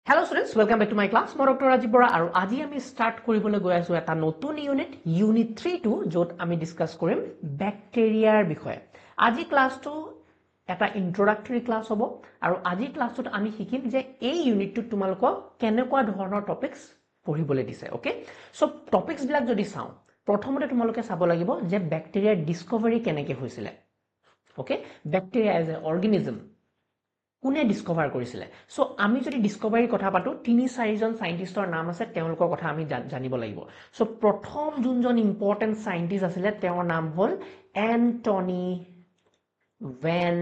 Hello students, welcome back to my class. মই doctor Rajiv Bora আৰু আজি আমি স্টাৰ্ট কৰিবলৈ গৈ আছো এটা নতুন ইউনিট 3 য'ত আমি ডিসকাস কৰিম ব্যাকটেৰিয়াৰ বিষয়ে। আজি ক্লাসটো এটা ইন্ট্ৰোডাক্টৰী ক্লাস হ'ব আৰু আজি ক্লাসটোত আমি শিকিম যে এই ইউনিটটোত তোমালোকক কেনেকুৱা ধৰণৰ টপিকস পঢ়িবলৈ দিছে, ওকে? সো টপিকস বিলাক যদি চাও, প্ৰথমতে তোমালোকে চাব লাগিব যে ব্যাকটেৰিয়াৰ ডিসকভাৰী কেনেকৈ হৈছিল। ওকে, ব্যাকটেৰিয়া এজ এ অৰ্গানিজম কোনে ডিসকভাৰ কৰিছিলে। সো আমি যদি ডিসকভাৰীৰ কথা পাতো ৩-৪ জন সাইন্টিষ্টৰ নাম আছে, তেওঁলোকৰ কথা আমি জানিব লাগিব। সো প্ৰথম যোনজন ইম্পৰ্টেন্ট সাইন্টিষ্ট আছিলে তেওঁৰ নাম হ'ল এন্টনি ভেন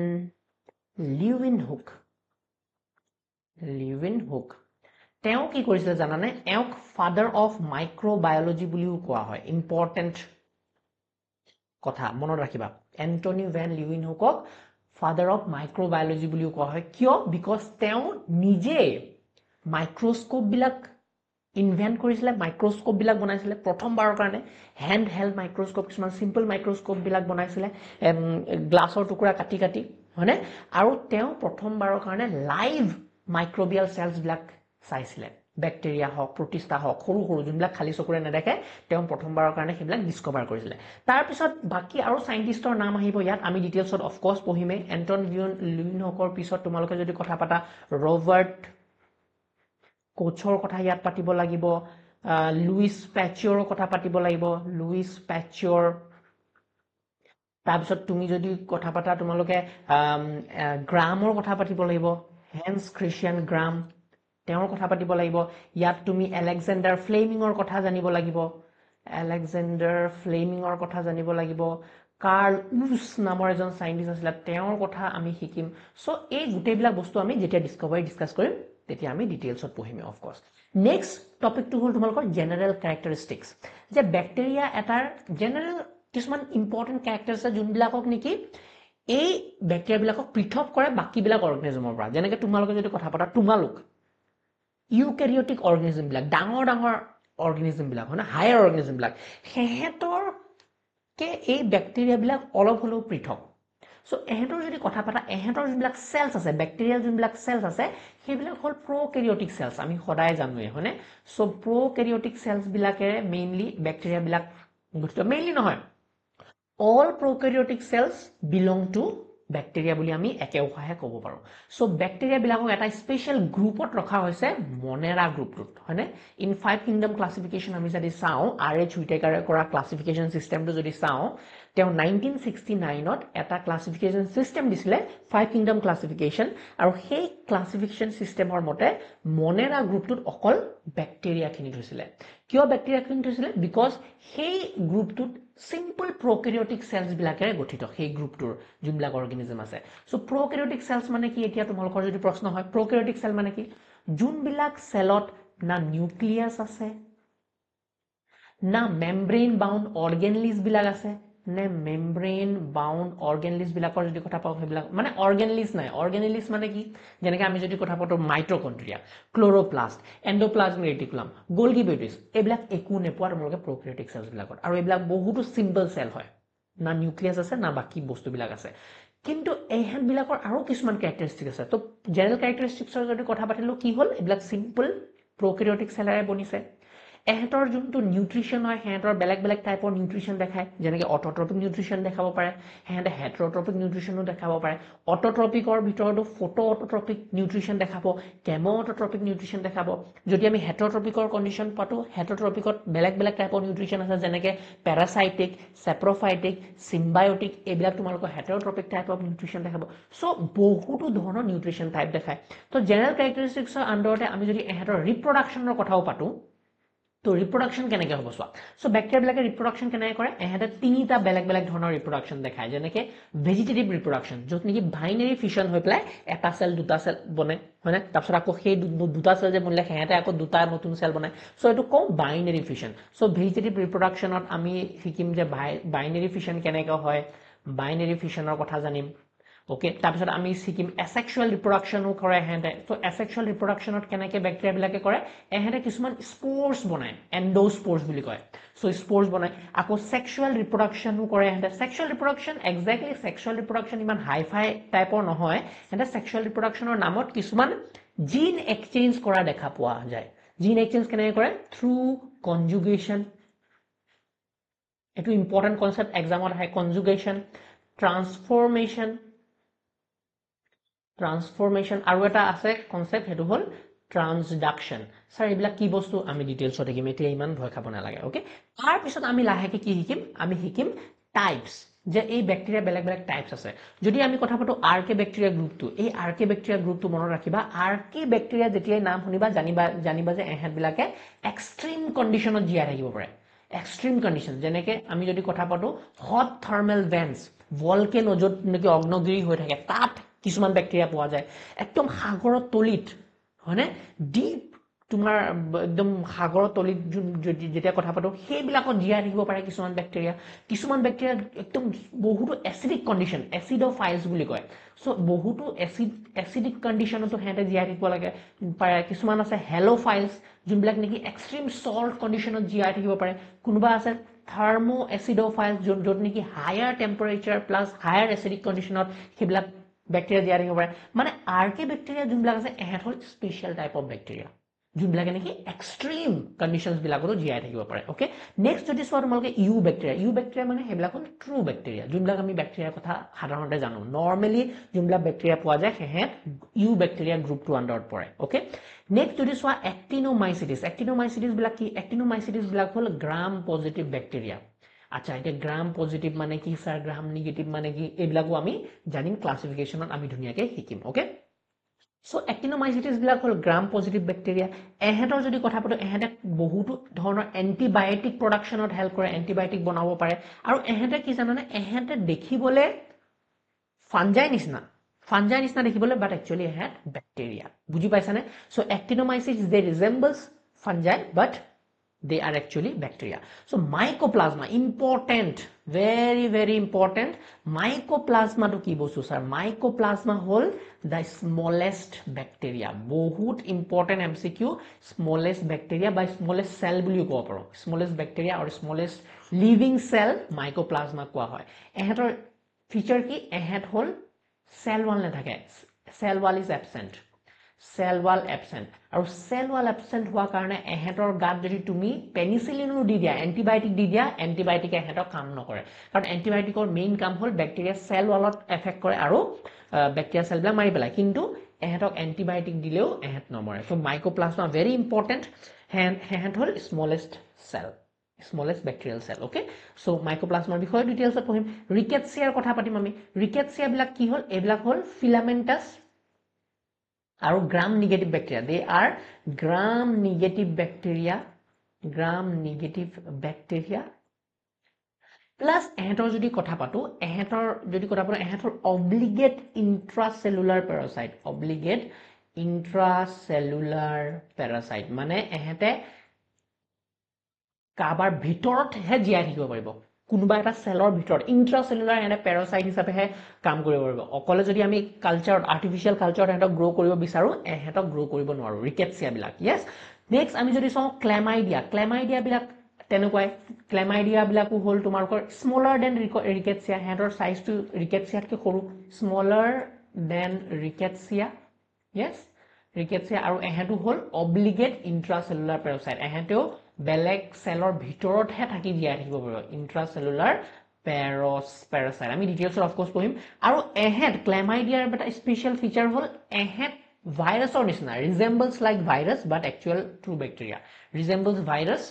লিউৱেনহুক। তেওঁ কি কৰিছিলে জানানে? এওঁক ফাদাৰ অফ মাইক্ৰোবায়োলজি বুলিও কোৱা হয়। ইম্পৰ্টেন্ট কথা মনত ৰাখিবা, Antony van লিউৱেনহুকক father of microbiology বুলিও কোৱা হয়। কিয়? বিকজ তেওঁ নিজে মাইক্ৰোস্কোপ বিলাক ইনভেন্ট কৰিছিলে, মাইক্ৰোস্কোপ বিলাক বনাইছিলে প্ৰথমবাৰৰ কাৰণে। হেণ্ড হেল্ড মাইক্ৰোস্কোপ, কিছুমান সিম্পল মাইক্ৰোস্কোপ বিলাক বনাইছিলে গ্লাছৰ টুকুৰা কাটি কাটি, হয়নে? আৰু তেওঁ প্ৰথমবাৰৰ কাৰণে লাইভ মাইক্ৰোবিয়াল সেলছ বিলাক চাইছিলে। ব্যাকটেৰিয়া হওক, প্ৰোটিস্টা হওক, সৰু সৰু যোনবিলাক খালি চকুৰে নেদেখে, তেওঁ প্ৰথমবাৰৰ কাৰণে সেইবিলাক ডিসকভাৰ কৰিছিলে। তাৰপিছত বাকি আৰু সাইন্টিষ্টৰ নাম আহিব ইয়াত, আমি ডিটেইলছত অফকোৰ্স পঢ়িমেই। এন্টনি লিউৱেনহুকৰ পিছত তোমালোকে যদি কথা পাতা ৰবাৰ্ট কোচৰ কথা ইয়াত পাতিব লাগিব, লুইস প্যাচিওৰৰ কথা পাতিব লাগিব, লুইস প্যাচিওৰ। তাৰপিছত তুমি যদি কথা পাতা তোমালোকে গ্ৰামৰ কথা পাতিব লাগিব, হেন্স ক্ৰিশ্চিয়ান গ্ৰাম, তেওঁৰ কথা পাতিব লাগিব। ইয়াত তুমি আলেকজেণ্ডাৰ ফ্লেমিঙৰ কথা জানিব লাগিব, কাৰ্ল উছ নামৰ এজন সাইন্টিষ্ট আছিলে, তেওঁৰ কথা আমি শিকিম। সো এই গোটেইবিলাক বস্তু আমি যেতিয়া ডিসকভাৰী ডিসকাস কৰিম তেতিয়া আমি ডিটেইলছত পঢ়িম অফকোৰ্স। নেক্সট টপিকটো হ'ল তোমালোকৰ জেনাৰেল ক্যাৰেক্টাৰিষ্টিক্স, যে ব্যাকটেৰিয়া এটাৰ জেনাৰেল কিছুমান ইম্পৰ্টেন্ট ক্যাৰেক্টাৰ আছে যোনবিলাকক নেকি এই ব্যাকটেৰিয়া বিলাকক পৃথক কৰে বাকিবিলাক অৰ্গানিজমৰ পৰা। যেনেকৈ তোমালোকে যদি কথা পাতা, তোমালোক ইউকেৰিওটিক অৰ্গানিজম বিলাক, ডাঙৰ ডাঙৰ অৰ্গানিজম বিলাক, হয় না, হায়াৰ অৰ্গানিজম বিলাক, সেহেতৰ কে এই ব্যাকটেৰিয়া বিলাক অলপ হলেও পৃথক। সো এহেতৰ যদি কথা পাতা, এহেতৰ যোনবিলাক সেলছ আছে, ব্যাকটেৰিয়াল যোনবিলাক সেলছ আছে, সেইবিলাক হ'ল প্ৰ'কেৰিওটিক সেলছ। আমি সদায় জানোৱে, হয়নে? সো প্ৰ'কেৰিওটিক সেলছ বিলাকেৰে মেইনলি ব্যাকটেৰিয়া বিলাক গঠিত। মেইনলি নহয়, all prokaryotic cells belong to bacteria বুলি আমি একে উশাহে ক'ব পাৰো। সো ব্যাকটেৰিয়া বিলাকক এটা স্পেশাল গ্ৰুপত ৰখা হৈছে, মনেৰা গ্ৰুপটোত, হয়নে? ইন 5 কিংডম ক্লাসিফিকেশন আমি যদি চাওঁ, RH হুইটেকাৰে কৰা ক্লাসিফিকেশন সিস্টেমটো যদি চাওঁ, তেওঁ 1969ত এটা ক্লাসিফিকেশন সিস্টেম দিছিলে, 5 কিংডম ক্লাসিফিকেশন, আৰু সেই ক্লাসিফিকেশন সিস্টেমৰ মতে মনেৰা গ্ৰুপটোত অকল ব্যাকটেৰিয়াখিনি থৈছিলে। কিয় ব্যাকটেৰিয়াখিনি থৈছিলে? বিকজ সেই গ্ৰুপটোত সিম্পল প্ৰ'কেৰিওটিক সেলছ বিলাকেৰে গঠিত, সেই গ্ৰুপটোৰ যোনবিলাক অৰ্গানিজম আছে। সো প্ৰ'কেৰিওটিক সেলছ মানে কি? এতিয়া তোমালোকৰ যদি প্ৰশ্ন হয় প্ৰ'কেৰিওটিক সেল মানে কি, যোনবিলাক সেলত না নিউক্লিয়াছ আছে, না মেমব্ৰেইন বাউণ্ড অৰ্গেনলিজ বিলাক আছে, নে মেমব্ৰেইন বাউণ্ড অৰ্গেনলিজ বিলাকৰ যদি কথা পাওঁ, সেইবিলাক মানে অৰ্গেনলিজ নাই। অৰ্গেনলিজ মানে কি? যেনেকৈ আমি যদি কথা পাতো মাইট্ৰকন্ড্ৰিয়া, ক্লোৰোপ্লাষ্ট, এণ্ডোপ্লাজমিক ৰেটিকুলাম, গোলগি বিউটিছ, এইবিলাক একো নোপোৱা তোমালোকে প্ৰ'কেৰিওটিক সেলছ বিলাকত। আৰু এইবিলাক বহুতো সিম্পল সেল হয়, না নিউক্লিয়াছ আছে, না বাকি বস্তুবিলাক আছে। কিন্তু এহেতবিলাকৰ আৰু কিছুমান ক্যাৰেক্টাৰিষ্টিক আছে। তো জেনাৰেল ক্যাৰেক্টাৰিষ্টিক্সৰ যদি কথা পাতিলো, কি হ'ল? এইবিলাক সিম্পল প্ৰ'কেৰিওটিক সেলেৰে বনিছে। এহেতৰ যোনটো নিউট্ৰিশন হয়, হেহেতৰ বেলেগ বেলেগ টাইপৰ নিউট্ৰিশন দেখায়, যেনেকৈ অটোট্ৰপিক নিউট্ৰিশন দেখাব পাৰে, হেহেতে হেটেৰোট্ৰপিক নিউট্ৰিশনো দেখাব পাৰে। অটোট্ৰপিকৰ ভিতৰতো ফটো অটোট্ৰপিক নিউট্ৰিশন দেখাব, কেমো অটোট্ৰপিক নিউট্ৰিশন দেখাব। যদি আমি হেটেৰোট্ৰপিকৰ কণ্ডিশন পাতো, হেটেৰোট্ৰপিকত বেলেগ বেলেগ টাইপৰ নিউট্ৰিশন আছে, যেনেকৈ পেৰাসাইটিক, সেপ্ৰোফাইটিক, সিম্বায়োটিক, এইবিলাক তোমালোকৰ হেটেৰোট্ৰপিক টাইপ অফ নিউট্ৰিশন দেখাব। সো বহুতো ধৰণৰ নিউট্ৰিশন টাইপ দেখায়। তো জেনাৰেল ক্যাৰেক্টাৰিষ্টিক্সৰ আন্ডাৰতে আমি যদি এহেতৰ ৰিপ্ৰডাকশ্যনৰ কথাও পাতো, তো ৰিপ্ৰডাকশ্যন কেনেকৈ হ'ব চোৱা। সো ব্যাকটেৰিয়াবিলাকে ৰিপ্ৰডাকশ্যন কেনেকৈ কৰে? এহেতে তিনিটা বেলেগ বেলেগ ধৰণৰ ৰিপ্ৰডাকশ্যন দেখায়, যেনেকৈ ভেজিটেটিভ ৰিপ্ৰডাকশ্যন, য'ত নেকি বাইনেৰী ফিছন হৈ পেলাই এটা সেল দুটা সেল বনে, হয়নে? তাৰপিছত আকৌ সেই দুটা সেল যে বনিলে সেহেতে আকৌ দুটা নতুন সেল বনায়। সো এইটো কওঁ বাইনেৰী ফিছন। সো ভেজিটেটিভ ৰিপ্ৰডাকশ্যনত আমি শিকিম যে বাইনেৰী ফিছন কেনেকৈ হয়, বাইনেৰী ফিছনৰ কথা জানিম। ওকে, তাৰপিছত আমি শিকিম এসেক্সুৱেল ৰিপ্ৰডাকশ্যনো কৰে এহেতে। সো এসেক্সুৱেল ৰিপ্ৰডাকশ্যনত কেনেকৈ ব্যাকটেৰিয়াবিলাকে কৰে? এহেতে কিছুমান স্প'ৰ্ছ বনায়, এণ্ডোস্প'ৰ্ছ বুলি কয়। সো স্প'ৰ্ছ বনায়। আকৌ সেক্সুৱেল ৰিপ্ৰডাকশ্যনো কৰে এহেতে। Sexual reproduction exactly sexual reproduction ইমান হাই ফাই টাইপৰ নহয়, এহেতে সেক্সুৱেল ৰিপ্ৰডাকশ্যনৰ নামত কিছুমান জিন এক্সচেঞ্জ কৰা দেখা পোৱা যায় জিন এক্সচেঞ্জ কেনেকৈ কৰে থ্ৰু কনজুগেশ্যন এটো ইম্পৰ্টেন্ট কনসেপ্ট এক্সামত আহে কনজুগেশ্যন ট্ৰান্সফৰমেশন আৰু এটা আছে কনসেপ্ট হেতু হল ট্ৰান্সডাকশন স্যাৰ এইবিলাক কি বস্তু আমি ডিটেইলছত দেখিম এতিয়া ইমান ভয় খাব নালাগে ওকে তাৰ পিছত আমি লাহেকে কি শিকিম আমি শিকিম টাইপস যে এই ব্যাকটেৰিয়া বেলেগ বেলেগ টাইপস আছে যদি আমি কথা পাতো আৰকে ব্যাকটেৰিয়া গ্ৰুপটো এই আৰকে ব্যাকটেৰিয়া গ্ৰুপটো মনত ৰাখিবা আৰকে ব্যাকটেৰিয়া যেতিয়াই নাম শুনিবা জানিবা যে এহেত বিলাকে এক্সট্ৰিম কন্ডিশনত জিয়া থাকিব পাৰে এক্সট্ৰিম কন্ডিশন যেনেকে আমি যদি কথা পাতো হট থাৰ্মেল ভেন্টস ভলকেনো যত নেকি অগ্নগিৰি হৈ থাকে তাত কিছুমান ব্যাকটেৰিয়া পোৱা যায় একদম সাগৰৰ তলিত হয়নে ডিপ তোমাৰ একদম সাগৰৰ তলিত যেতিয়া কথা পাতো সেইবিলাকত জিয়া থাকিব পাৰে কিছুমান ব্যাকটেৰিয়া একদম বহুতো এসিডিক কন্ডিশন এসিডোফাইলস বুলি কয় সো বহুতো এসিডিক কন্ডিশনতো হেতে জিয়া থাকিব লাগে পাৰে কিছুমান আছে হেলোফাইলস যোনবিলাক নেকি এক্সট্ৰিম সল্ট কন্ডিশনত জিয়া থাকিব পাৰে কোনোবা আছে থাৰ্মো এসিডোফাইলস যত নেকি higher temperature plus higher acidic কন্ডিশনত সেইবিলাক ব্যাকটেৰিয়া জিয়া থাকিব পাৰে মানে আৰকে ব্যাকটেৰিয়া যোনবিলাক আছে এহেত হল স্পেশাল টাইপ অফ ব্যাকটেৰিয়া যোনবিলাক নেকি এক্সট্ৰিম কন্ডিশনস বিলাকতো জিয়াই থাকিব পাৰে ওকে নেক্সট যদি সোৱা তোমালকে ইউ ব্যাকটেৰিয়া মানে হেবিলাক হল ট্ৰু ব্যাকটেৰিয়া যোনবিলাক আমি ব্যাকটেৰিয়াৰ কথা সাধাৰণতে জানো নৰমালি যোনবিলাক ব্যাকটেৰিয়া পোৱা যায় হেহেত ইউ ব্যাকটেৰিয়া গ্ৰুপটো আন্ডাৰত পৰে ওকে নেক্সট যদি সোৱা এক্টিনোমাইচিটিস বিলাক কি এক্টিনোমাইচিটিস বিলাক হল গ্ৰাম পজিটিভ ব্যাকটেৰিয়া আচ্ছা এতিয়া গ্ৰাম পজিটিভ মানে কি স্যাৰ গ্ৰাম নিগেটিভ মানে কি এইবিলাকো আমি জানিম ক্লাসিফিকেশনত আমি ধুনিয়াকে শিকিম ওকে সো এক্টিনোমাইচিটিস বিলাক হল গ্ৰাম পজিটিভ ব্যাকটেৰিয়া এহেতৰ যদি কথা পাতো এহেতে বহুতো ধৰণৰ এন্টিবায়োটিক প্ৰডাকশনত হেল্প কৰে এন্টিবায়োটিক বনাব পাৰে আৰু এহেতে কি জানানে এহেতে দেখিবলে ফাঞ্জাই নিচিনা দেখিবলে বাট একচুয়ালি এহেত ব্যাকটেৰিয়া বুজি পাইছানে so actinomycetes they resembles fungi but they are actually bacteria so mycoplasma important very important mycoplasma to ki bostu sir mycoplasma hol the smallest bacteria bahut important mcq smallest bacteria by smallest cell buli ko paro smallest bacteria or smallest living cell mycoplasma koa hoy ehetor feature ki ehet hol cell wall na thake cell wall is absent আৰু cell wall absent হোৱা কাৰণে এহেতৰ গাত যদি তুমি পেনিসিলিনো দি দিয়া এন্টিবায়োটিকে এহেতৰ কাম নকৰে কাৰণ এন্টিবায়োটিকৰ মেইন কাম হল ব্যাকটেৰিয়া সেল ওয়ালত এফেক্ট কৰে আৰু ব্যাকটেৰিয়া সেল বিলাক মাৰি পেলাই কিন্তু এহেতক এন্টিবায়োটিক দিলেও এহেত নমৰে সো মাইকোপ্লাজমা ভেৰি ইম্পৰ্টেন্ট হেহেত হল স্মলেষ্ট ব্যাকটেৰিয়েল সেল ওকে সো মাইকোপ্লাজমাৰ বিষয়ে ডিটেইলছত পঢ়িম ৰিকেটচিয়াৰ কথা পাতিম আমি ৰিকেটচিয়া বিলাক কি হল এবিলাক হল ফিলামেন্টাস আৰু gram negative bacteria they are gram negative bacteria plus এহেতৰ যদি কথা পাতো এহেতৰ obligate intracellular parasite মানে এহেতে কাবাৰ ভিতৰত হে জিয়াই থাকিব পাৰিব কোনোবা এটা সেলৰ ভিতৰত ইন্ট্ৰাসেলুলাৰ এনে প্যাৰাসাইট হিচাপে হে কাম কৰিব পাৰিব অকলে যদি আমি কালচাৰ আৰ্টিফিশিয়াল কালচাৰ এটা গ্ৰো কৰিব বিচাৰো এহেত গ্ৰো কৰিব নোৱাৰো ৰিকেটচিয়া বিলাক yes নেক্সট আমি যদি চাও ক্লেমাইডিয়া বিলাক তেনেকুৱাই ক্লেমাইডিয়া বিলাকো হল তোমাৰকৰ স্মলাৰ দেন ৰিকেটচিয়া হেডৰ সাইজ টু ৰিকেটচিয়াতকৈ সৰু স্মলাৰ দেন ৰিকেটচিয়া yes ৰিকেটচিয়া আৰু এহেটো হল অব্লিগেট ইন্ট্ৰাসেলুলাৰ প্যাৰাসাইট এহেতেও বেলেগ সেলৰ ভিতৰত হে থাকি জিয়াই থাকিব পাৰিব ইন্ট্ৰাসেলুলাৰ প্যাৰাসাইট আমি ডিটেইলছত অফ কোৰ্স পঢ়িম আৰু এহেত ক্লেমাইডিয়াৰ এটা স্পেশাল ফিচাৰ হল এহেত ভাইৰাছৰ নিচিনা resembles like virus but actual true bacteria resembles virus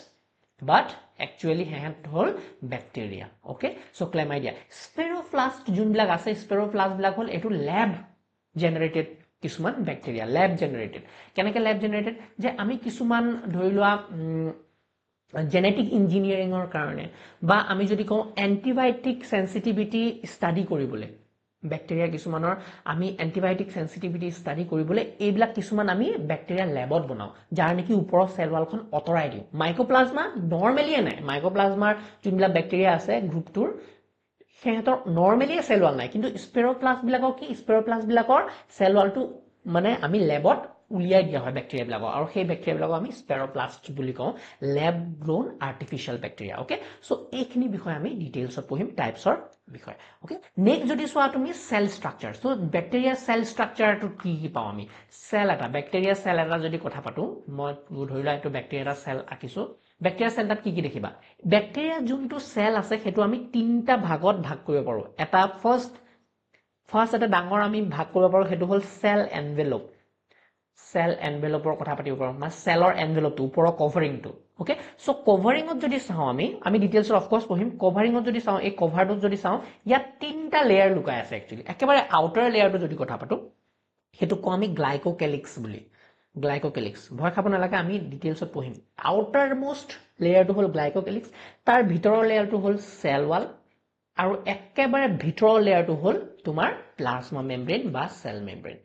but actually হেহেত hall bacteria okay so chlamydia sporoplast যোনবিলাক আছে sporoplast বিলাক হল এটো ল্যাব জেনাৰেটেড কিছুমান ব্যাকটেৰিয়া ল্যাব জেনাৰেটেড কেনেকৈ ল্যাব জেনাৰেটেড যে আমি কিছুমান ধৰি লোৱা জেনেটিক ইঞ্জিনিয়াৰিংৰ কাৰণে বা আমি যদি কওঁ এন্টিবায়োটিক সেনসিটিভিটি ষ্টাডি কৰিবলৈ ব্যাকটেৰিয়া কিছুমানৰ আমি এন্টিবায়োটিক সেনসিটিভিটি ষ্টাডি কৰিবলৈ এইবিলাক কিছুমান আমি ব্যাকটেৰিয়া ল্যাবত বনাও যাৰ নেকি ওপৰৰ সেল ওয়ালখন অতৰাই দিও মাইকোপ্লাজমা নৰমালি নাই মাইকোপ্লাজমাৰ যোনবিলাক ব্যাকটেৰিয়া আছে গ্ৰুপটোৰ হেতৰ নৰমালি সেল ওয়াল নাই কিন্তু স্পেৰোপ্লাস্ট বিলাকৰ সেল ওয়ালটো মানে আমি ল্যাবত উলিয়াই দিয়া হয় ব্যাকটেৰিয়া বিলাকৰ আৰু সেই ব্যাকটেৰিয়া বিলাকক আমি স্পেৰোপ্লাস্ট বুলি কওঁ ল্যাব গ্ৰোন আৰ্টিফিশিয়াল ব্যাকটেৰিয়া ওকে সো এইখিনি বিষয় আমি ডিটেইলছত পঢ়িম টাইপছৰ বিষয় ওকে নেক্সট যদি চোৱা তুমি cell structure so bacteria cell স্ট্ৰাকচাৰটো কি পাওঁ আমি সেল এটা ব্যাকটেৰিয়া সেল এটা যদি কথা পাতো মই ধৰিলা এইটো ব্যাকটেৰিয়া সেল আকিছো ব্যাকটেৰিয়া সেলটাত কি দেখিবা ব্যাকটেৰিয়া যোনটো সেল আছে হেতু আমি তিনটা ভাগত ভাগ কৰিব পাৰো এটা ফাৰ্স্ট এটা ডাঙৰ আমি ভাগ কৰিব পাৰো হেতু হল সেল এনভেলপ সেল এনভেলপৰ কথা পাতিব পাৰো মানে সেলৰ এনভেলপটো ওপৰৰ কভাৰিংটো ওকে সো কভাৰিংত যদি চাও আমি ডিটেইলছ অফ কোৰ্স পঢ়িম কভাৰিংত যদি চাও এই কভাৰটো যদি চাও ইয়াত তিনটা লেয়াৰ লুকাই আছে একচুয়ালি একেবাৰে আউটাৰ লেয়াৰটো যদি কথা পাতো হেতু কো আমি গ্লাইকোকেলিক্স বুলি গ্লাইকোকেলিক্স ভয় খাব নালাগে আমি ডিটেইলছত পঢ়িম আউটাৰ মোস্ট লেয়াৰটো হল গ্লাইকোকেলিক্স তাৰ ভিতৰৰ লেয়াৰটো হল সেল ওয়াল আৰু একেবাৰে ভিতৰৰ লেয়াৰটো হল তোমাৰ প্লাজমা মেমব্ৰেন বা সেল মেমব্ৰেন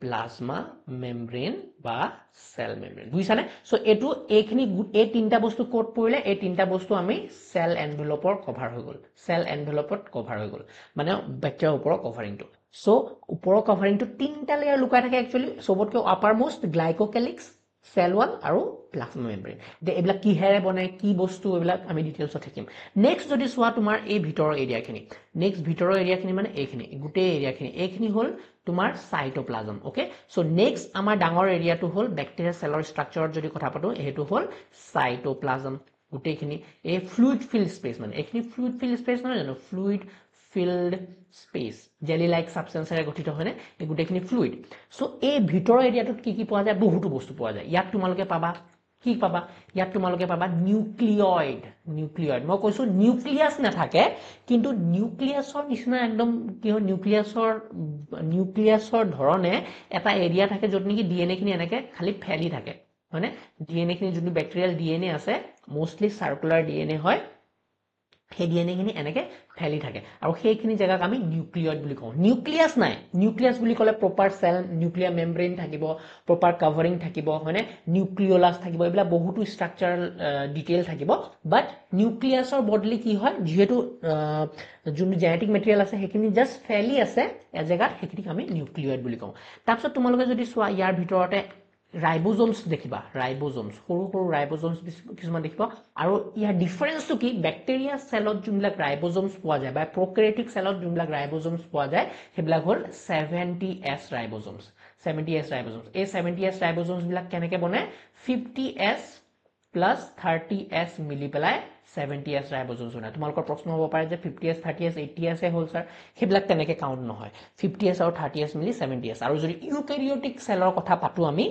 প্লাজমা মেমব্ৰেন বা সেল মেমব্ৰেন বুজিছানে সো এটো এইখিনি এই তিনটা বস্তু কোড পৰিলে এই তিনটা বস্তু আমি সেল এনভেলপৰ কভাৰ হৈ গল সেল এনভেলপত কভাৰ হৈ গল মানে ব্যাকটেৰিয়াৰ ওপৰৰ কভাৰিংটো সো ওপৰৰ কভাৰিংটো তিনটা লেয়াৰ লুকাই থাকে একচুয়ালি সবতকৈ আপাৰ মোস্ট গ্লাইকোকেলিক্স সেল ওয়াল আৰু প্লাজমা মেমব্ৰেন এবিলাক কি হেৰে বনাই কি বস্তু এবিলাক আমি ডিটেইলছত থাকিম নেক্সট যদি সোৱা তোমাৰ এই ভিতৰৰ এৰিয়াখিনি নেক্সট ভিতৰৰ এৰিয়াখিনি মানে এইখিনি গোটেই এৰিয়াখিনি এইখিনি হল তোমাৰ সাইটোপ্লাজম ওকে সো নেক্সট আমাৰ ডাঙৰ এৰিয়াটো হল ব্যাকটেৰিয়া সেলৰ স্ট্ৰাকচাৰত যদি কথা পাতো হেতু হল সাইটোপ্লাজম গোটেইখিনি এই ফ্লুইড ফিল্ড স্পেস মানে এইখিনি ফ্লুইড ফিল্ড স্পেস নহয় জানো fluid field space jelly like সাবস্টেন্সেৰে গঠিত হয়নে এই গোটেইখিনি ফ্লুইড সো এই ভিতৰৰ এৰিয়াটোত কি পোৱা যায় বহুতো বস্তু পোৱা যায় ইয়াত তোমালোকে পাবা কি পাবা ইয়াত তোমালোকে পাবা নিউক্লিয়ইড মই কৈছো নিউক্লিয়াস নাথাকে কিন্তু নিউক্লিয়াসৰ নিচিনা একদম কি হয় নিউক্লিয়াসৰ ধৰণে এটা এৰিয়া থাকে যত নেকি ডিএনএ খিনি এনেকে খালি ফেলি থাকে হয়নে ডিএনএ খিনি যোনটো ব্যাকটেৰিয়াল ডিএনএ আছে মোস্টলি সাৰ্কুলাৰ ডিএনএ হয় সেই ডিএনএ খিনি এনেকে ফেলি থাকে আৰু সেইখিনি জায়গাক আমি নিউক্লিয়ইড বুলি কওঁ নিউক্লিয়াস নাই নিউক্লিয়াস বুলি ক'লে প্ৰপাৰ সেল নিউক্লিয়াৰ মেমব্ৰেন থাকিব প্ৰপাৰ কভাৰিং থাকিব হয়নে নিউক্লিওলাস থাকিব এইবিলাক বহুতো স্ট্ৰাকচাৰাল ডিটেইল থাকিব বাট নিউক্লিয়াসৰ বদলি কি হয় যেহেতু যোনটো জেনেটিক মেটেৰিয়েল আছে সেইখিনি জাস্ট ফেলি আছে এজেগাত সেইখিনিক আমি নিউক্লিয়ইড বুলি কওঁ তাৰপিছত তোমালোকে যদি চোৱা ইয়াৰ ভিতৰতে ৰাইবোজোমস দেখিবা ৰাইবোজোমস সৰু ৰাইবোজোমস কিছুমান দেখিবা আৰু ইয়াৰ ডিফাৰেন্সটো কি ব্যাকটেৰিয়া সেলত যোনবিলাক ৰাইবোজোমস পোৱা যায় বা প্ৰোক্যাৰিওটিক সেলত যোনবিলাক ৰাইবোজোমস পোৱা যায় সেইবিলাক হল 70s ৰাইবোজোমস 70s ৰাইবোজোমস এই 70s ৰাইবোজোমস বিলাক কেনেকৈ বনে 50s plus 30s মিলি পেলাই 70s ৰাইবোজোমস বনায় তোমালোকৰ প্ৰশ্ন হ'ব পাৰে যে 50s 30s 80s এ হ'ল স্যাৰ সেইবিলাক তেনেকৈ কাউন্ট নহয় 50s আৰু 30s মিলি 70s আৰু যদি ইউক্যাৰিওটিক সেলৰ কথা পাতো আমি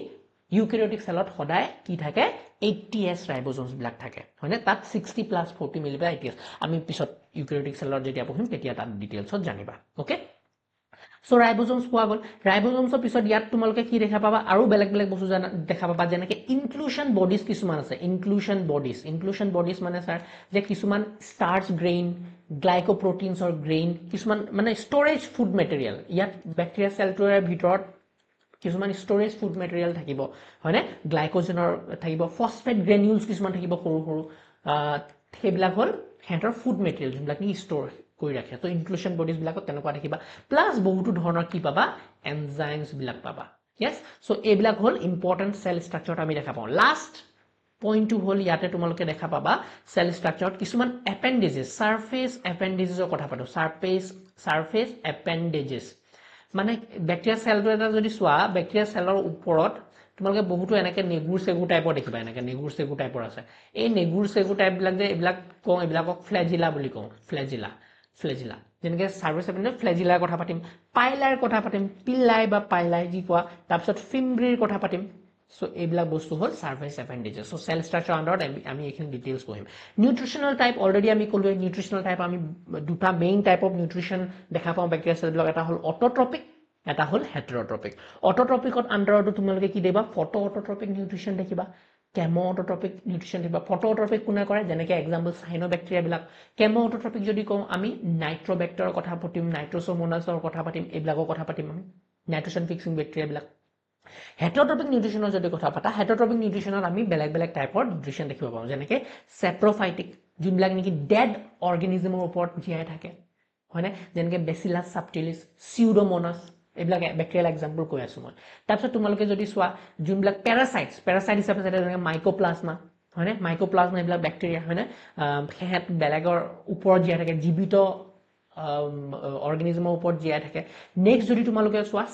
ইউক্যাৰিওটিক সেলত সদায় কি থাকে 80s ৰাইবোজোমস বিলাক থাকে হয়নে তাত 60 plus 40 মিলি পেলাই 80s আমি পিছত ইউক্যাৰিওটিক সেলৰ যেতিয়া পঢ়িম তেতিয়া তাত ডিটেইলছত জানিবা ওকে সো ৰাইবোজোমস পোৱা গল ৰাইবোজোমসৰ পিছত ইয়াত তোমালোকে কি দেখা পাবা আৰু বেলেগ বস্তু দেখা পাবা যেনেকৈ ইনক্লুশন বডিজ কিছুমান আছে ইনক্লুশন বডিজ মানে স্যাৰ যে কিছুমান স্টাৰ্চ গ্ৰেইন গ্লাইকোপ্ৰোটিনছৰ গ্ৰেইন কিছুমান মানে ষ্টৰেজ ফুড মেটেৰিয়েল ইয়াত ব্যাকটেৰিয়া সেলটোৰ ভিতৰত কিছুমান ষ্টৰেজ ফুড মেটেৰিয়েল থাকিব হয়নে গ্লাইকোজেনৰ থাকিব ফসফেট গ্ৰেনিউলছ কিছুমান থাকিব সৰু সেইবিলাক হল হেঁতৰ ফুড মেটেৰিয়েল যোনবিলাক কি ষ্টৰ কৰি ৰাখে তো ইনক্লুশন বডিজ বিলাকত তেনেকুৱা দেখিবা প্লাস বহুতো ধৰণৰ কি পাবা এনজাইমছ বিলাক পাবা ইয়েস সো এইবিলাক হল ইম্পৰ্টেন্ট সেল স্ট্ৰাকচাৰত আমি দেখা পাওঁ লাষ্ট পইণ্টটো হল ইয়াতে তোমালোকে দেখা পাবা সেল স্ট্ৰাকচাৰত কিছুমান এপেন্ডেজেস সাৰফেস এপেন্ডেজেসৰ কথা পাতো সাৰফেস এপেন্ডেজেস মানে ব্যাকটেৰিয়া সেলটো এটা যদি চোৱা ব্যাকটেৰিয়া সেলৰ ওপৰত তোমালোকে বহুতো এনেকে নেগুৰ সেগু টাইপৰ দেখিবা এনেকে নেগুৰ সেগু টাইপৰ আছে এই নেগুৰ সেগু টাইপ বিলাক যে এইবিলাক কওঁ এইবিলাকক ফ্লেজিলা বুলি কওঁ ফ্লেজিলা যেনেকৈ সাৰ্ভিস এপেন্ডেজ ফ্লেজিলাৰ কথা পাতিম পাইলাৰ কথা পাতিম পিলাই বা পাইলাই যি কোৱা তাৰপিছত ফিম্ব্ৰিৰ কথা পাতিম সো এইবিলাক বস্তু হল সাৰ্ভিস এপেন্ডেজেস সো সেল স্ট্ৰাকচাৰ আন্ডাৰত আমি এইখিনি ডিটেইলছ পঢ়িম নিউট্ৰিশনাল টাইপ অলৰেডি আমি ক'লো নিউট্ৰিশনাল টাইপ আমি দুটা মেইন টাইপ অফ নিউট্ৰিশন দেখা পাওঁ ব্যাকটেৰিয়া সেলবিলাক এটা হল অটোট্ৰপিক এটা হল হেটেৰোট্ৰপিক অটোট্ৰপিকত আন্ডাৰতো তোমালোকে কি দেবা ফটো অটোট্ৰপিক নিউট্ৰিশন দেখিবা কেমো অটোট্ৰপিক নিউট্ৰিশন দেখিবা ফটো অটোট্ৰপিক কোনে কৰে যেনেকৈ এক্সাম্পল সাইনোব্যাকটেৰিয়া বিলাক কেমো অটোট্ৰপিক যদি কওঁ আমি নাইট্ৰোবেক্টৰৰ কথা পাতিম নাইট্ৰোসোমোনাছৰ কথা পাতিম এইবিলাকৰ কথা পাতিম আমি নাইট্ৰোজেন ফিক্সিং ব্যাকটেৰিয়া বিলাক হেটেৰোট্ৰপিক নিউট্ৰিশনৰ যদি কথা পাতা হেটেৰোট্ৰপিক নিউট্ৰিশনত আমি বেলেগ টাইপৰ নিউট্ৰিশন দেখিব পাওঁ যেনেকৈ সেপ্ৰোফাইটিক যোনবিলাক নেকি ডেড অৰ্গেনিজমৰ ওপৰত জীয়াই থাকে হয়নে যেনেকৈ বেচিলাছ সাবটিলিছ সিউডোমোনাছ এইবিলাক ব্যাকটেৰিয়াল এক্সাম্পল কৈ আছো মই তাৰপিছত তোমালোকে যদি চোৱা যোনবিলাক প্যাৰাসাইট হিচাপে যেনেকৈ মাইকোপ্লাজমা হয়নে মাইকোপ্লাজমা এইবিলাক ব্যাকটেৰিয়া হয়নে হেঁত বেলেগৰ ওপৰত জীয়াই থাকে জীৱিত অৰ্গেনিজমৰ ওপৰত জীয়াই থাকে নেক্সট যদি তোমালোকে চোৱা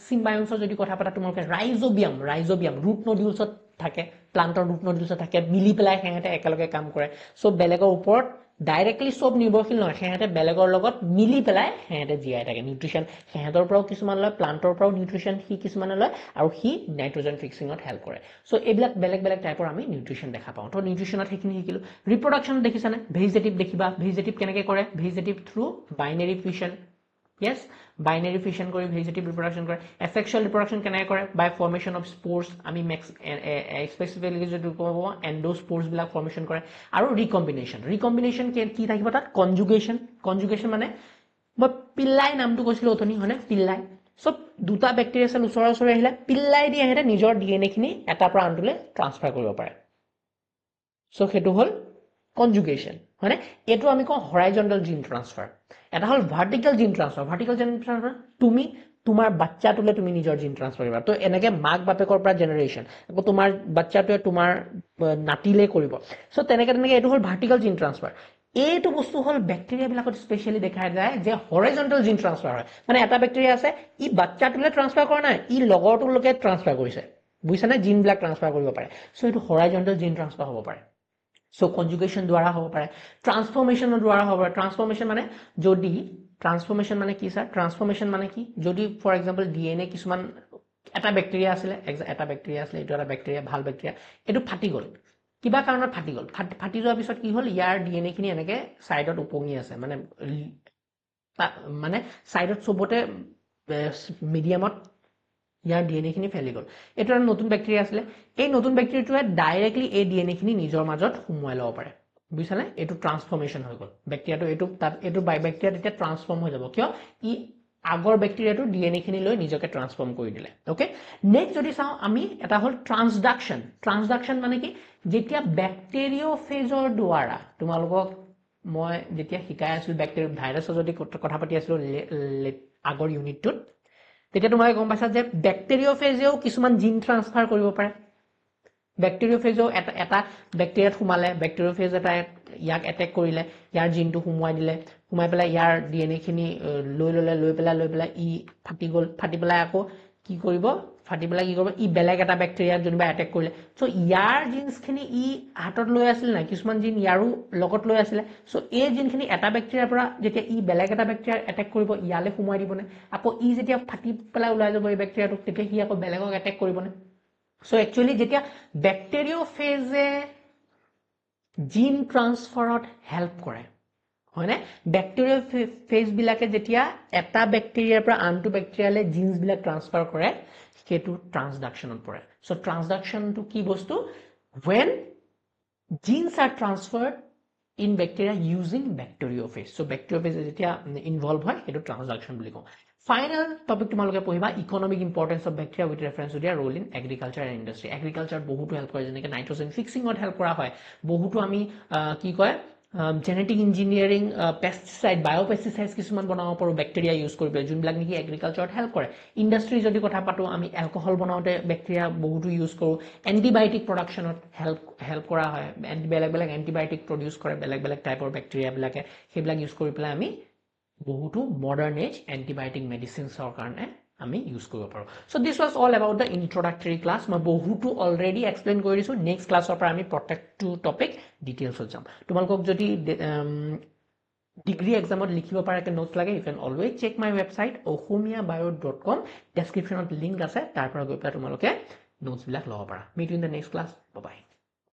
সিম্বায়ন্সৰ যদি কথা পাতা তোমালোকে ৰাইজোবিয়াম ৰুট নডিউলছত থাকে প্লান্টৰ ৰুট নডিউলছত থাকে মিলি পেলাই হেঁতে একেলগে কাম কৰে সো বেলেগৰ ওপৰত ডাইৰেক্টলি সব নিৰ্ভৰশীল নহয় হেঁতে বেলেগৰ লগত মিলি পেলাই হেঁতে জীয়াই থাকে নিউট্ৰিশন হেঁতৰ পৰাও কিছুমান লয় প্লান্টৰ পৰাও নিউট্ৰিশন সি কিছুমানে লয় আৰু সি নাইট্ৰজেন ফিক্সিঙত হেল্প কৰে সো এইবিলাক বেলেগ বেলেগ টাইপৰ আমি নিউট্ৰিশন দেখা পাওঁ তো নিউট্ৰিশনত সেইখিনি শিকিলো ৰিপ্ৰডাকশ্যন দেখিছানে ভেজিটেটিভ দেখিবা ভেজিটেটিভ কেনেকৈ কৰে vegetative through binary fusion yes binary fission কৰি vegetative reproduction কৰে asexual reproduction কেনেকৈ কৰে by formation of spores আমি specifically যদি ক'ব endosperms বিলাক formation কৰে আৰু recombination কি থাকিব তাত conjugation মানে মই পিল্লাই নামটো কৈছিলো অথনি হয়নে পিল্লাই সব দুটা ব্যাকটেৰিয়া সেল ওচৰা আহিলে পিল্লাই দি আহে নিজৰ ডিএনএ খিনি এটা পৰা আনটোলে ট্ৰান্সফাৰ কৰিব পাৰে সো হেতু হল conjugation হয়নে এটো আমি কওঁ horizontal gene transfer এটা হল vertical gene transfer তুমি তোমাৰ বাচ্চাটোলে তুমি নিজৰ জিন ট্ৰান্সফাৰ কৰিবা তো এনেকে মাক বাপেকৰ পৰা জেনাৰেশন আকৌ তোমাৰ বাচ্চাটোৱে তোমাৰ নাতিলে কৰিব সো তেনেকে এটো হল ভাৰ্টিকেল জিন ট্ৰান্সফাৰ এইটো বস্তু হল ব্যাকটেৰিয়া বিলাকত স্পেশালি দেখা যায় যে হৰাইজন্টাল জিন ট্ৰান্সফাৰ হয় মানে এটা ব্যাকটেৰিয়া আছে ই বাচ্চাটোলে ট্ৰান্সফাৰ কৰা নাই ই লগৰটোলৈকে ট্ৰান্সফাৰ কৰিছে বুজিছানে জিন বিলাক ট্ৰান্সফাৰ কৰিব পাৰে সো এইটো হৰাইজন্টাল জিন ট্ৰান্সফাৰ হ'ব পাৰে সো কনজুগেশ্যন দ্বাৰা হ'ব পাৰে ট্ৰান্সফৰমেশ্যনৰ দ্বাৰা হ'ব পাৰে ট্ৰান্সফৰমেশ্যন মানে যদি ট্ৰান্সফৰমেশ্যন মানে কি স্যাৰ ট্ৰান্সফৰমেশ্যন মানে কি যদি ফৰ এক্সাম্পল ডিএনএ কিছুমান এটা ব্যাকটেৰিয়া আছিল এইটো এটা ব্যাকটেৰিয়া ভাল ব্যাকটেৰিয়া এটো ফাটি গল কিবা কাৰণত ফাটি গল ফাটি যোৱাৰ পিছত কি হল ইয়াৰ ডিএনএ খিনি এনেকে সাইডত উপঙি আছে মানে সাইডত সবতে মিডিয়ামত ইয়াৰ ডিএনএ খিনি ফেলি গল এটো এটা নতুন ব্যাকটেৰিয়া আছিল এই নতুন ব্যাকটেৰিয়াটোৱে ডাইৰেক্টলি এই ডিএনএ খিনি নিজৰ মাজত সুমুৱাই ল'ব পাৰে বুজিছানে এটো ট্ৰান্সফৰমেশ্যন হৈ গল ব্যাকটেৰিয়াটো এটো বাই ব্যাকটেৰিয়া তেতিয়া ট্ৰান্সফৰ্ম হৈ যাব কিয় ই আগৰ ব্যাকটেৰিয়াটো ডিএনএ খিনি লৈ নিজকে ট্ৰান্সফৰ্ম কৰি দিলে ওকে নেক্সট যদি চাও আমি এটা হল ট্ৰান্সডাকশন মানে কি যেতিয়া ব্যাকটেৰিওফেজৰ দ্বাৰা তোমালোকক মই যেতিয়া শিকাই আছিল ব্যাকটেৰিয়া ভাইৰাছৰ যদি কথা পাতি আছিল আগৰ ইউনিটটোত তেতিয়া তোমাক গম পাইছা যে ব্যাকটেৰিওফেজেও কিছুমান জিন ট্ৰান্সফাৰ কৰিব পাৰে ব্যাকটেৰিওফেজেও এটা ব্যাকটেৰিয়াত সোমালে ব্যাকটেৰিওফেজ এটা ইয়াক এটেক কৰিলে ইয়াৰ জিনটো সোমুৱাই দিলে সোমাই পেলাই ইয়াৰ ডিএনএ খিনি লৈ পেলাই ই ফাটি পেলাই আকৌ কি কৰিব ই বেলেগ এটা ব্যাকটেৰিয়াক জনিবা এটেক কৰিলে সো ইয়াৰ জিনছ খিনি ই হাতত লৈ আছিল না কিছুমান জিন ইয়াৰো লগত লৈ আছিল সো এই জিন খিনি এটা ব্যাকটেৰিয়াৰ পৰা যেতিয়া ই বেলেগ এটা ব্যাকটেৰিয়াৰ এটেক কৰিব ইয়ালে সোমুৱাই দিবনে আকৌ ই যেতিয়া ফাটি পেলাই ওলাই যাব এই ব্যাকটেৰিয়াটো তেতিয়া হি আকৌ বেলেগক এটেক কৰিবনে সো একচুয়ালি যেতিয়া ব্যাকটেৰিওফেজে জিন ট্ৰান্সফাৰত হেল্প কৰে হয়নে ব্যাকটেৰিওফেজ বিলাকে যেতিয়া এটা ব্যাকটেৰিয়াৰ পৰা আনটো ব্যাকটেৰিয়ালে জিনছ বিলাক ট্ৰান্সফাৰ কৰে হেতু ট্ৰান্সডাকশনত পৰে সো ট্ৰান্সডাকশনটো কি বস্তু when genes are transferred in bacteria using bacteriophage so bacteriophage যেতিয়া ইনভলভ হয় এটো ট্ৰান্সডাকশন বুলি কওঁ ফাইনাল টপিক তোমালোকে পঢ়িবা economic importance of bacteria with reference to their role in agriculture and industry agriculture বহুতো হেল্প কৰে যেনেকৈ নাইট্ৰজেন ফিক্সিঙত হেল্প কৰা হয় বহুতো আমি কি কয় genetic engineering pesticide biopesticides কিছুমান বনাব পাৰো ব্যাকটেৰিয়া ইউজ কৰি পেলাই যোনবিলাক নেকি এগ্ৰিকালচাৰত হেল্প কৰে ইণ্ডাষ্ট্ৰি যদি কথা পাতো আমি এলকহল বনাওতে ব্যাকটেৰিয়া বহুতো ইউজ কৰো এন্টিবায়োটিক প্ৰডাকশনত হেল্প কৰা হয় বেলেগ এন্টিবায়োটিক প্ৰডিউস কৰে বেলেগ টাইপৰ ব্যাকটেৰিয়া বিলাকে সেইবিলাক ইউজ কৰি পেলাই আমি বহুতো মডাৰ্ন এজ এন্টিবায়োটিক মেডিসিনছৰ কাৰণে আমি ইউজ কৰিব পাৰো so this was all about the introductory class মই বহুতো অলৰেডি এক্সপ্লেইন কৰি দিছো নেক্সট ক্লাছৰ পৰা আমি প্ৰত্যেকটো টপিক ডিটেইলছত যাম তোমালোকক যদি ডিগ্ৰী এক্সামত লিখিব পাৰাকে নোটছ লাগে you can always check my website ohmiabio.com ডেসক্ৰিপচনত লিংক আছে তাৰ পৰা গৈ পেলাই তোমালোকে নোটছ বিলাক ল'ব পাৰা meet in the next class bye by